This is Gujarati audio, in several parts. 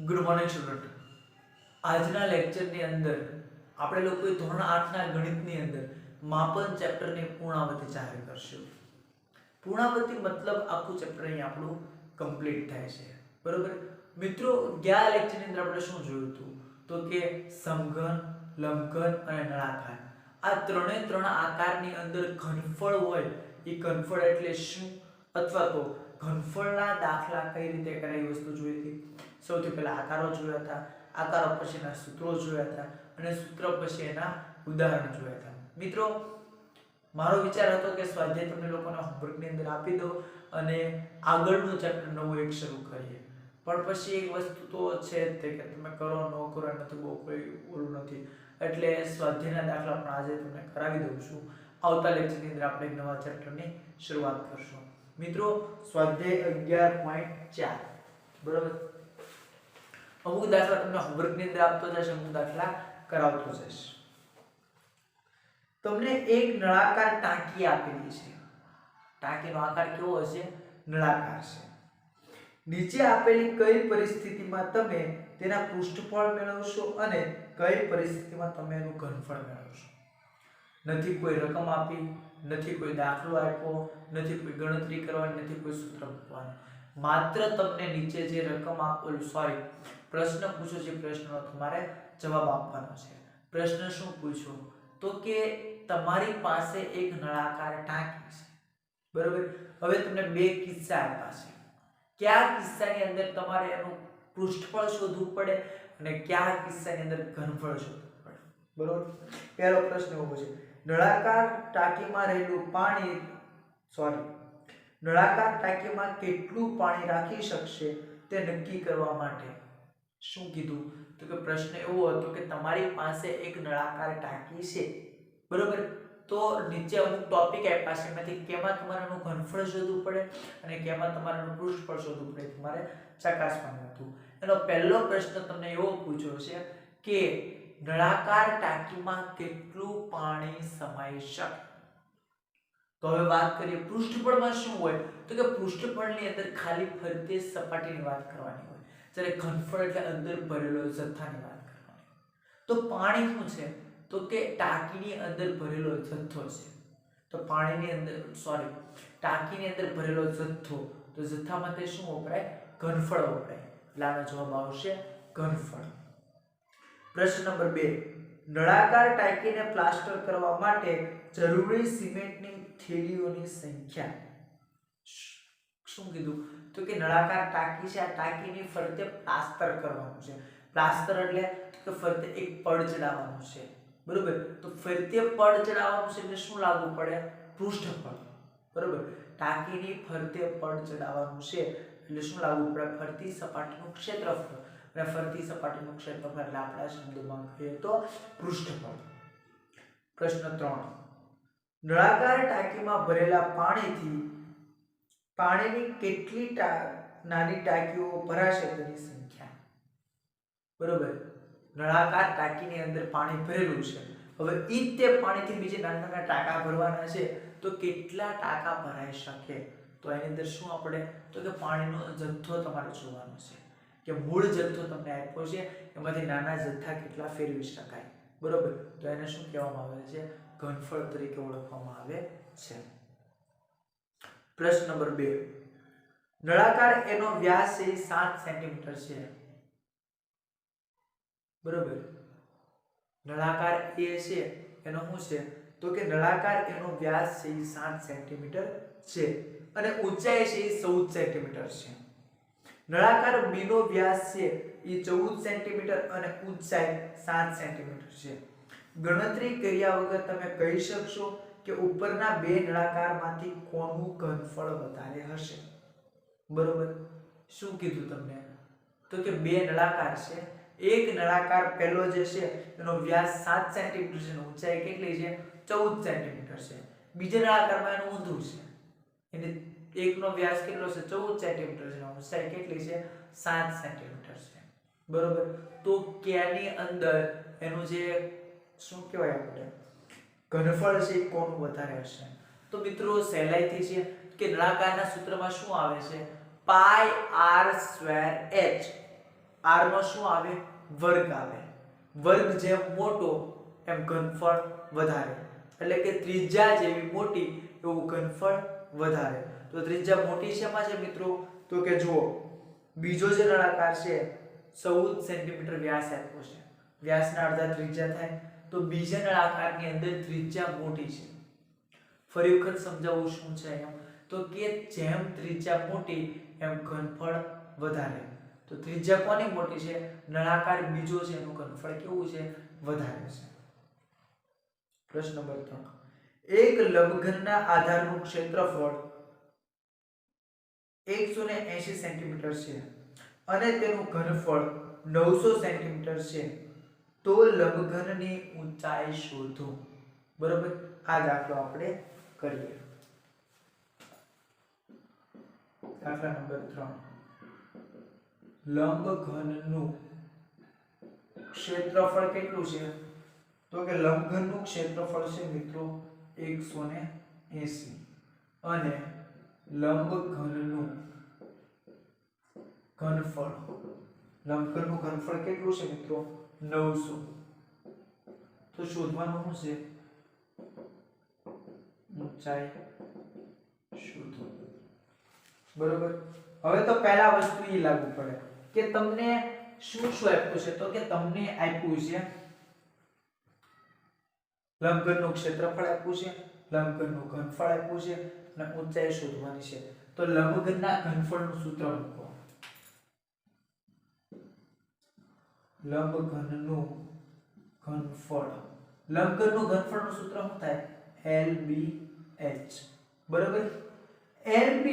Good morning student. આજના લેક્ચરની અંદર આપણે લોકોએ ધોરણ 8ના ગણિતની અંદર માપન ચેપ્ટરની પૂર્ણાવતિ જાહેર કરશું. પૂર્ણાવતિ મતલબ આખું ચેપ્ટર અહીં આપણું કમ્પ્લીટ થાય છે. બરોબર મિત્રો, ગયા લેક્ચરની અંદર આપણે શું જોયું હતું તો કે સમઘન, લંબઘન અને નળાકાર આ ત્રણ આકારની અંદર ઘનફળ હોય એ ઘનફળ એટલે શું અથવા તો ઘનફળના દાખલા કઈ રીતે કરાય એ વસ્તુ જોઈ હતી. સૌથી પહેલા આકારો જોયા હતા, આકારો પછીના સૂત્રો જોયા હતા અને સૂત્ર પછી એના ઉદાહરણ જોયા હતા. મિત્રો, મારો વિચાર હતો કે સ્વાધ્યાય તમને લોકોના હોમવર્કની અંદર આપી દો અને આગળનું ચેપ્ટર નવું એક શરૂ કરીએ. પણ પછી એક વસ્તુ તો છે જ તે કે તમે કરો ન કરો એનાથી બહુ કોઈ ઓલું નથી, એટલે સ્વાધ્યાયના દાખલા પણ આજે તમને કરાવી દઉં છું. આવતા લેક્ચરની અંદર આપણે એક નવા ચેપ્ટરની શરૂઆત કરશું. મિત્રો, સ્વાધ્યાય 11.4 બરાબર. અમુક દાખલા તમને હોમવર્કની અંદર આપતો જશે, અમુક દાખલા કરાવતો જશે. તમને એક નળાકાર ટાંકી આપેલી છે. ટાંકીનો આકાર કેવો હશે? નળાકાર છે. નીચે આપેલી કઈ પરિસ્થિતિમાં તમે તેના પૃષ્ઠફળ મેળવશો અને કઈ પરિસ્થિતિમાં તમે એનું ઘનફળ મેળવશો? નથી કોઈ રકમ આપી, નથી કોઈ દાખલો આપ્યો, નથી કોઈ ગણતરી કરવાની, નથી કોઈ સૂત્ર મૂકવાનું. માત્ર તમને નીચે જે રકમ આપેલું પ્રશ્ન પૂછો છે, પ્રશ્નનો તમારે જવાબ આપવાનો છે. પ્રશ્ન શું પૂછ્યો તો કે તમારી પાસે એક નળાકાર ટાંકી છે. બરોબર. હવે તમને બે કિસ્સા આપ્યા છે. કયા કિસ્સાની અંદર તમારે એનું પૃષ્ઠફળ શોધવું પડે અને કયા કિસ્સાની અંદર ઘનફળ શોધવું પડે. બરોબર. પહેલો પ્રશ્ન એવો છે, નળાકાર ટાંકીમાં રહેલું પાણી નળાકાર ટાંકીમાં કેટલું પાણી રાખી શકશે તે નક્કી કરવા માટે શું કીધું તો કે પ્રશ્ન એવો હતો કે તમારી પાસે એક નળાકાર ટાંકી છે. બરોબર. તો નીચે અમુક ટોપિક આપ્યા છે, એમાંથી કેમાં તમારે એનું ઘનફળ શોધવું પડે અને કેમાં તમારે એનું પૃષ્ઠફળ શોધવું પડે તમારે ચકાસવાનું હતું. એનો પહેલો પ્રશ્ન તમને એવો પૂછ્યો છે કે નળાકાર ટાંકીમાં કેટલું પાણી સમાઈ શકે. તો હવે વાત કરીએ પૃષ્ઠફળમાં શું હોય તો કે પૃષ્ઠફળની અંદર ખાલી ફરતે સપાટીની વાત કરવાની હોય, જ્યારે ઘનફળ એટલે અંદર ભરેલો જથ્થાની વાત કરવાની. તો પાણી શું છે તો કે ટાંકીની અંદર ભરેલો જથ્થો છે. તો ટાંકીની અંદર ભરેલો જથ્થો, તો જથ્થામાં તે શું વપરાય? ઘનફળ વપરાય. એટલે આનો જવાબ આવશે ઘનફળ. પ્રશ્ન નંબર 2, નળાકાર ટાંકીને પ્લાસ્ટર કરવા માટે જરૂરી સિમેન્ટની થેલીઓની સંખ્યા. શું કીધું તો કે નળાકાર ટાંકી છે, આ ટાંકીની ફરતે પ્લાસ્ટર કરવાનું છે. પ્લાસ્ટર એટલે કે ફરતે એક પડ ચડાવવાનું છે. બરોબર. તો ફરતે પડ ચડાવવાનું છે એટલે શું લાગુ પડે? પૃષ્ઠફળ. બરોબર. ટાંકીની ફરતે પડ ચડાવવાનું છે એટલે શું લાગુ પડે? ફરતી સપાટીનું ક્ષેત્રફળ. અને ફરતી સપાટીનું ક્ષેત્રફળ એટલે આપણા શબ્દમાં કહીએ તો પૃષ્ઠફળ. પ્રશ્ન 3, નળાકાર ટાંકીમાં ભરેલા પાણીની કેટલી નાની ટાંકીઓ ભરાશે તેની સંખ્યા. બરોબર. નળાકાર ટાંકીની અંદર પાણી ભરેલું છે. હવે ઈ તે પાણીથી બીજે નાના ટાંકા ભરવાના છે, તો કેટલા ટાંકા ભરાઈ શકે? તો એની અંદર શું આપણે તો કે પાણીનો જથ્થો તમારે જોવાનો છે કે મૂળ જથ્થો તમને આપ્યો છે, એમાંથી નાના જથ્થા કેટલા ફેરવી શકાય. બરોબર. તો એને શું કહેવામાં આવે છે? ઘનફળ તરીકે ઓળખવામાં આવે છે. પ્રશ્ન નંબર 2, નળાકાર એનો વ્યાસ 7 સેન્ટીમીટર છે. બરોબર. નળાકાર એ છે એનો શું છે તો કે નળાકાર એનો વ્યાસ 7 સેન્ટીમીટર છે અને ઊંચાઈ છે 14 સેન્ટીમીટર છે. નળાકાર બી નો વ્યાસ છે એ 14 સેન્ટીમીટર અને ઊંચાઈ 7 સેન્ટીમીટર છે. ગણતરી કર્યા વગર તમે કહી શકશો કે ઉપરના બે નળાકારમાંથી કોનું ઘનફળ વધારે હશે. બરોબર. શું કીધું તમને તો કે બે નળાકાર છે. એક નળાકાર પહેલો જે છે એનો વ્યાસ 7 સેન્ટીમીટર છે અને ઊંચાઈ કેટલી છે? 14 સેન્ટીમીટર છે. બીજા નળાકારમાં એનું ઊંધું છે. એટલે એકનો વ્યાસ કેટલો છે? 14 સેન્ટીમીટર છે અને ઊંચાઈ કેટલી છે? 7 સેન્ટીમીટર છે. બરોબર. તો કેની અંદર એનું જે શું કહેવાય આપણે ઘનફળ છે એ કોનું વધારે હશે? તો મિત્રો સહેલાઈથી છે કે નળાકારના સૂત્રમાં શું આવે છે? પાઈ r સ્ક્વેર h. r નો શું આવે વર્ગ આવે વર્ગ જેમ મોટો એમ ઘનફળ વધારે એટલે કે ત્રિજ્યા જેવી મોટી એવું ઘનફળ વધારે તો ત્રિજ્યા મોટી શેમાં છે મિત્રો તો કે જુઓ બીજો જે નળાકાર છે 14 સેન્ટીમીટર વ્યાસ આપ્યો છે વ્યાસના અડધા ત્રિજ્યા થાય તો બીજા નળાકારની અંદર ત્રિજ્યા મોટી છે ફરી વખત સમજાવું શું છે અહીંયા તો કે જેમ ત્રિજ્યા મોટી એમ ઘનફળ વધારે તો ત્રિજ્યા કોની મોટી છે નળાકાર બીજો છે એનું ઘનફળ કેવું છે વધારે છે પ્રશ્ન નંબર 3 એક લંબઘનના આધારનું ક્ષેત્રફળ 180 સેન્ટીમીટર છે અને તેનું ઘનફળ 900 સેન્ટીમીટર છે તો લંબઘનની ઊંચાઈ શોધો બરોબર આ દાખલો આપણે કરીએ દાખલા નંબર 3 લંબઘનનું ક્ષેત્રફળ કેટલું છે તો કે લંબઘનનું ક્ષેત્રફળ છે મિત્રો 180 અને લંબઘનનું ઘનફળ કેટલું છે મિત્રો 900 તો શોધવાનું શું છે ઊંચાઈ શોધો બરોબર હવે તો પહેલા વસ્તુ એ લાગુ પડે કે તમને શું આપ્યું છે તો કે તમને આપ્યું છે લંબઘનનું ક્ષેત્રફળ આપ્યું છે લંબઘનનું ઘનફળ આપ્યું છે અને ઊંચાઈ શોધવાની છે તો લંબઘનના ઘનફળનું સૂત્ર મૂકો લંબઘનનું ઘનફળનું સૂત્ર શું થાય LBH બરોબર LB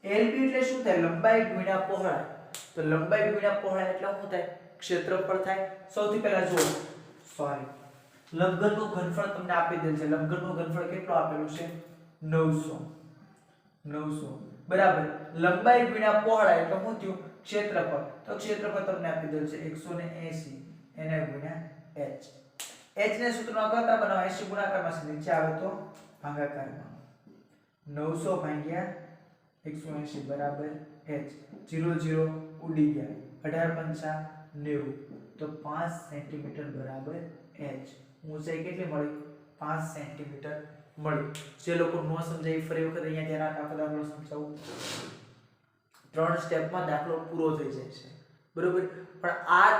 એટલે શું થાય લંબાઈ ગુણ્યા પહોળાઈ તો લંબાઈ ગુણ્યા પહોળાઈ એટલે શું થાય ક્ષેત્રફળ થાય સૌથી પહેલા જુઓ લંબઘનનું ઘનફળ તમને આપી દેલ છે લંબઘનનું ઘનફળ કેટલું આપેલું છે 900 બરાબર લંબાઈ ગુણ્યા પહોળાઈ એટલે શું થયું ક્ષેત્રફળ તો ક્ષેત્રફળ તમને આપી દેલ છે 180 એને ગુણ્યા h ને સૂત્રમાં કરતા બનાવો 80 ગુણાકારમાં છે નીચે આવે તો ભાગાકારમાં 900 ભાગ્યા 180 બરાબર h 0 ઉડી ગયા 18 5 90 તો 5 સેન્ટીમીટર બરાબર h ઊંચાઈ કેટલી મળી 5 સેન્ટીમીટર મળી જે લોકો ન સમજાય ફરી વખત અહીંયા ધ્યાન આપો દાખલો સમજાવું 3 સ્ટેપમાં દાખલો પૂરો થઈ જાય છે બરોબર પણ આ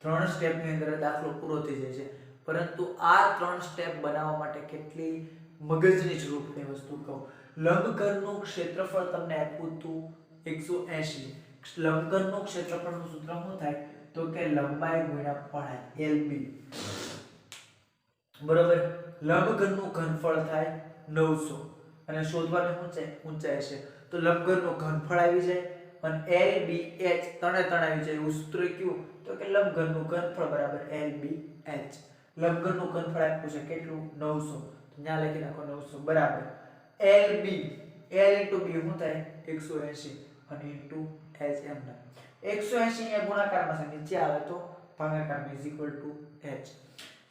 3 સ્ટેપની અંદર દાખલો પૂરો થઈ જાય છે પરંતુ આ 3 સ્ટેપ બનાવવા માટે કેટલી મગજની જરૂર પડે વસ્તુ કહું લંબઘનનું ક્ષેત્રફળ તમને આપ્યું હતું 180 લંબઘનનું ક્ષેત્રફળનું સૂત્ર શું થાય તો કે લંબાઈ ગુણ્યા પહોળાઈ LB બરોબર લંબઘનનું ઘનફળ થાય 900 અને શોધવાનું શું છે ઊંચાઈ છે તો લંબઘનનું ઘનફળ આવી જાય અને LBH ત્રણે આવી જાય એવું સૂત્ર કયું તો કે લંબઘનનું ઘનફળ બરાબર LBH લંબઘનનું ઘનફળ આપ્યું છે કેટલું 900 તો ત્યાં લખી નાખો 900 બરાબર LB L * B શું થાય 180 અને * H એમ ના 180 એ ગુણાકારમાં છે નીચે આવે તો ભાગાકારમાં = H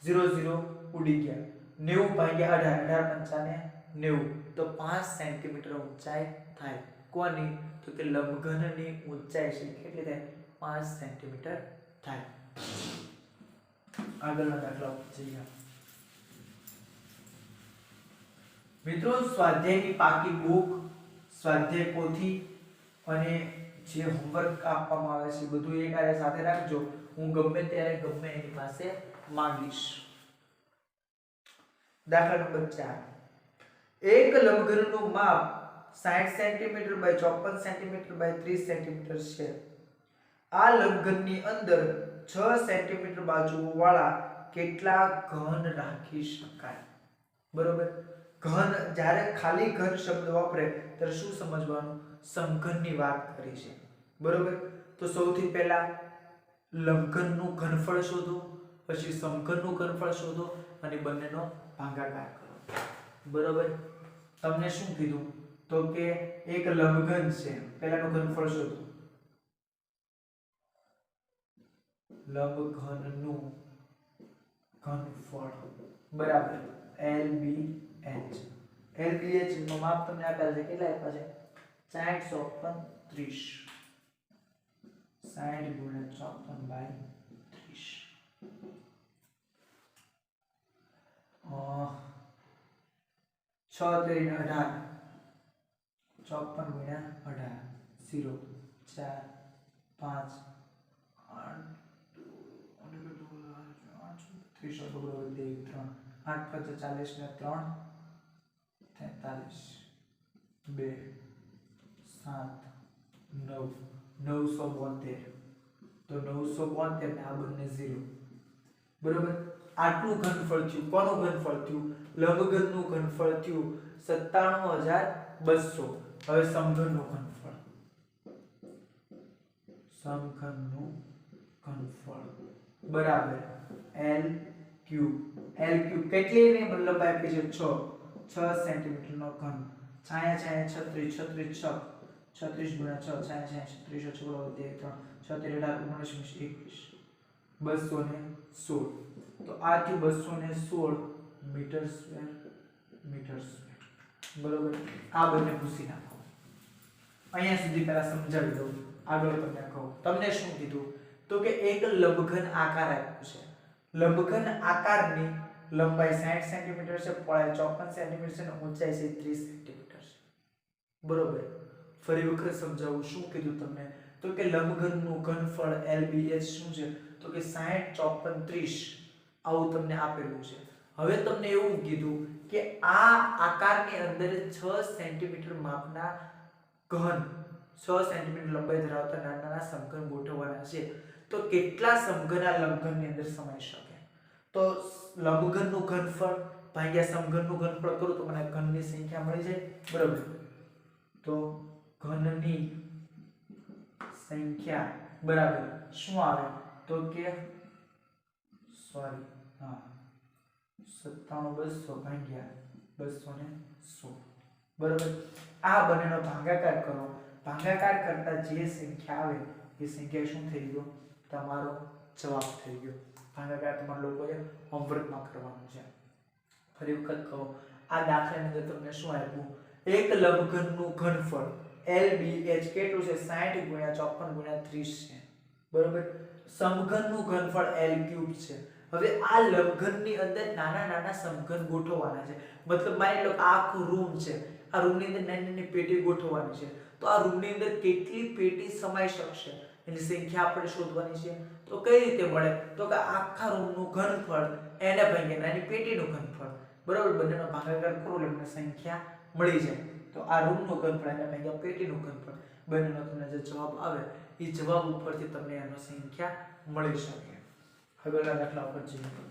0 ઉડી ગયા 90 ભાગ્યા 18 90 તો 5 સેન્ટીમીટર ઊંચાઈ થાય કોની તો કે લંબઘનની ઊંચાઈ છે કેટલી થાય 5 સેન્ટીમીટર થાય આગળનો દાખલો જોઈએ મિત્રો સ્વાધ્યાયની પાકી બુક સ્વાધ્યાય પોથી અને જે હોમવર્ક આપવામાં આવે છે બધું એક આરે સાથે રાખજો હું ગમે ત્યારે ગમે એની પાસે માંગીશ દાખલા નંબર 4 એક લંબઘનનું માપ 60 centimetre by 54 centimetre by 30 centimetre છે આ લંબઘનની અંદર 6 સેન્ટીમીટર બાજુઓ વાળા કેટલા ઘન રાખી શકાય બરોબર ઘન જ્યારે ખાલી ઘન શબ્દ વાપરે ત્યારે શું સમજવાનું સમઘનની વાત કરી છે બરોબર તો સૌથી પહેલા લંબઘનનું ઘનફળ શોધો પછી સમઘનનું ઘનફળ શોધો અને બંનેનો ભાગાકાર કરો બરોબર તમને શું કીધું તો કે એક લંબઘન છે પહેલાનું ઘનફળ શોધો લંબઘનનું ઘનફળ બરાબર LBH નું માપ તમને આપેલ છે કેટલા આપ્યા છે 60 ચોપન 30 60 ગુણ્યા 54 બાય 30 6 તેરી 18 54 ગુણ્યા 18 0 4 5 8 30 8 5 40 ને 3 43 2 7 9 972 તો 972 ને આ બંને 0 બરોબર આટલું ઘનફળ થયું કોનું ઘનફળ થયું લંબઘનનું ઘનફળ થયું 97200 હવે સમઘનનું ઘનફળ બરાબર L ક્યુબ કેટલી ની લંબાઈ આપી છે 6 સેન્ટીમીટર નો ઘન છાયા 36 36 ગુણ્યા 6 છાયા 36 છોડો દે 3 36 216 તો આ થયું 216 મીટર સ્ક્વેર બરોબર આ બંને ભૂસી નાખો અહીંયા સુધી પહેલા સમજાવી દઉં આગળ તમને કહું તમને શું કીધું તો કે એક લંબઘન આકાર આપ્યો છે લંબઘન આકારની લંબાઈ 60 સેન્ટીમીટર છે પહોળાઈ 54 સેન્ટીમીટર છે અને ઊંચાઈ છે 30 સેન્ટીમીટર છે બરોબર ફરી વખત સમજાવું શું કીધું તમને તો કે લંબઘનનું ઘનફળ LBH શું છે તો કે 60 54 30 આવું તમને આપેલું છે હવે તમને એવું કીધું કે આ આકારની અંદર 6 સેન્ટીમીટર માપના ઘન 6 સેન્ટીમીટર લંબાઈ ધરાવતા નાના નાના સમઘન ગોઠવવાના છે તો કેટલા સમઘન આ લંબઘનની અંદર સમાઈ શકે તો લંબઘનનું ઘનફળ ભાગ્યા સમઘનનું ઘનફળ કરું તો મને ઘનની સંખ્યા મળી જાય બરાબર તો ઘનની સંખ્યા બરાબર શું આવે તો કે સોરી હા 97200 ભાગ્યા 216 બરાબર આ બંનેનો ભાગાકાર કરો ભાગાકાર કરતા જે સંખ્યા આવે એ સંખ્યા શું થઈ ગયો તમારો જવાબ થઈ ગયો ભાગાકાર તમારા લોકોએ હોમવર્કમાં કરવાનું છે ફરી વખત કહો આ દાખલાની અંદર તમને શું આપ્યું એક લંબઘનનું ઘનફળ LBH કેટલું છે 60 ગુણ્યા 54 ગુણ્યા 30 છે બરાબર સમઘનનું ઘનફળ L ક્યુબ છે હવે આ લંબઘનની અંદર નાના નાના સમઘન ગોઠવવાના છે મતલબ માની લો કે આ આખો રૂમ છે આ રૂમની અંદર નાની નાની પેટી ગોઠવવાની છે તો આ રૂમની અંદર કેટલી પેટી સમાઈ શકશે એની સંખ્યા આપણે શોધવાની છે તો કઈ રીતે મળે તો કે આખા રૂમનું ઘનફળ એને ભાગ્યા નાની પેટીનું ઘનફળ બરાબર બંનેનો ભાગાકાર કરો એટલે તમને સંખ્યા મળી જાય તો આ રૂમનું ઘનફળ એને ભાગ્યા પેટીનું ઘનફળ બંનેનો તમને જે જવાબ આવે એ જવાબ ઉપરથી તમને એનો સંખ્યા મળી શકે આગળના દાખલા ઉપર જઈએ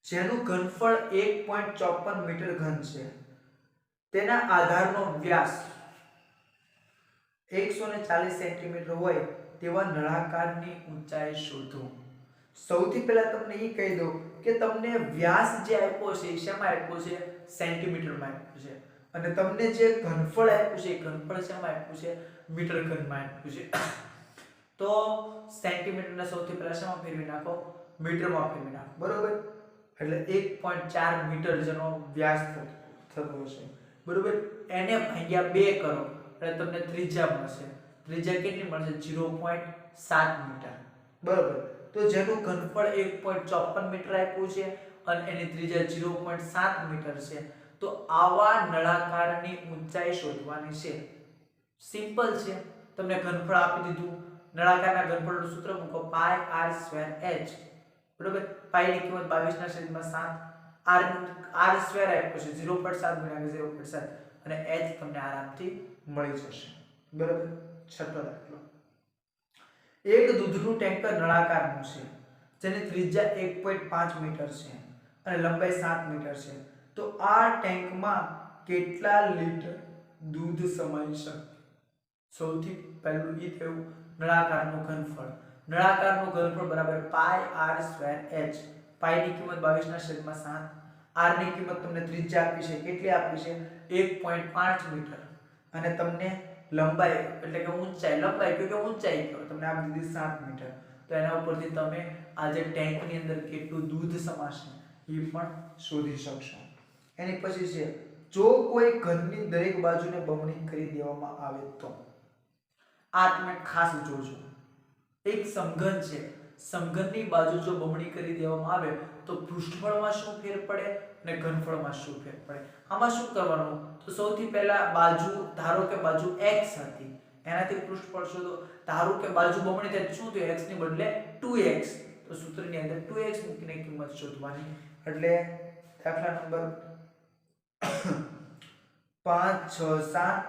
જેનું ઘનફળ 1.54 મીટર ઘન છે તેના આધારનો વ્યાસ 140 સેન્ટીમીટર હોય તેવા નળાકારની ઊંચાઈ શોધો સૌથી પહેલા તમને એ કહી દઉં કે તમને વ્યાસ જે આપ્યો છે એ શેમાં આપ્યો છે સેન્ટીમીટરમાં આપ્યો છે અને તમને જે ઘનફળ આપ્યું છે એ ઘનફળ શેમાં આપ્યું છે મીટર ઘનમાં આપ્યું છે તો સેન્ટીમીટરને સૌથી પહેલા શેમાં ફેરવી નાખો મીટરમાં ફેરવી નાખો બરોબર એટલે 1.4 મીટર જેનો વ્યાસ થતો હશે બરોબર એને ભાગ્યા 2 કરો એટલે તમને ત્રિજ્યા મળશે ત્રિજ્યા કેટલી મળશે 0.7 મીટર બરોબર તો જેનું ઘનફળ 1.54 મીટર આપ્યું છે અને એની ત્રિજ્યા 0.7 મીટર છે તો આવા નળાકારની ઊંચાઈ શોધવાની છે સિમ્પલ છે તમને ઘનફળ આપી દીધું નળાકારના ઘનફળનું સૂત્ર મૂકો પાઈ r સ્ક્વેર h બરોબર પાઈ ની કિંમત 22/7 r સ્ક્વેર આપ્યો છે 0.7 ગુણ્યા 0.7 અને h તમને આરામથી મળી જશે બરોબર છઠ્ઠો દાખલો એક દૂધનું ટેન્કર નળાકારનું છે જેની ત્રિજ્યા 1.5 મીટર છે અને લંબાઈ 7 મીટર છે તો આ ટેન્કમાં કેટલા લીટર દૂધ સમાઈ શકે સૌથી પહેલું એ થયું નળાકારનું ઘનફળ બરાબર પાઈ r સ્ક્વેર h પાઈની કિંમત 22/7, r ની કિંમત તમને ત્રિજ્યા આપી છે, કેટલી આપી છે 1.5 મીટર, અને તમને લંબાઈ એટલે કે ઊંચાઈ, લંબાઈ કે ઊંચાઈ તમને આપી દીધી 7 મીટર. તો એના ઉપરથી તમે આ જે ટેન્કની અંદર કેટલું દૂધ સમાશે એ પણ શોધી શકશો. એની પછી છે જો કોઈ ઘરની દરેક બાજુને બમણી કરી દેવામાં આવે તો. આ તમે ખાસ જોજો. એક સમઘન છે, સમઘનની બાજુ જો બમણી કરી દેવામાં આવે તો પૃષ્ઠફળમાં શું ફેર પડે અને ઘનફળમાં શું ફેર પડે. આમાં શું કરવાનું, તો સૌથી પહેલા બાજુ, ધારો કે બાજુ x હતી, એનાથી પૃષ્ઠફળ શોધો. ધારો કે બાજુ બમણી થાય શું થયું, x ની બદલે 2x, તો સૂત્રની અંદર 2x મૂકીને કિંમત શોધવાની. એટલે દાખલા નંબર 5, 6, 7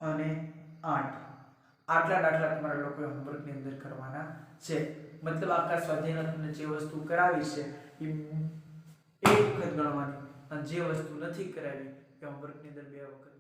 અને 8 આટલા દાખલા તમારા લોકોએ હોમવર્કની અંદર કરવાના છે. મતલબ આખા સ્વાધ્યાયમાં તમને જે વસ્તુ કરાવી છે એ એક વખત ગણવાની, અને જે વસ્તુ નથી કરાવી એ હોમવર્કની અંદર 2 વખત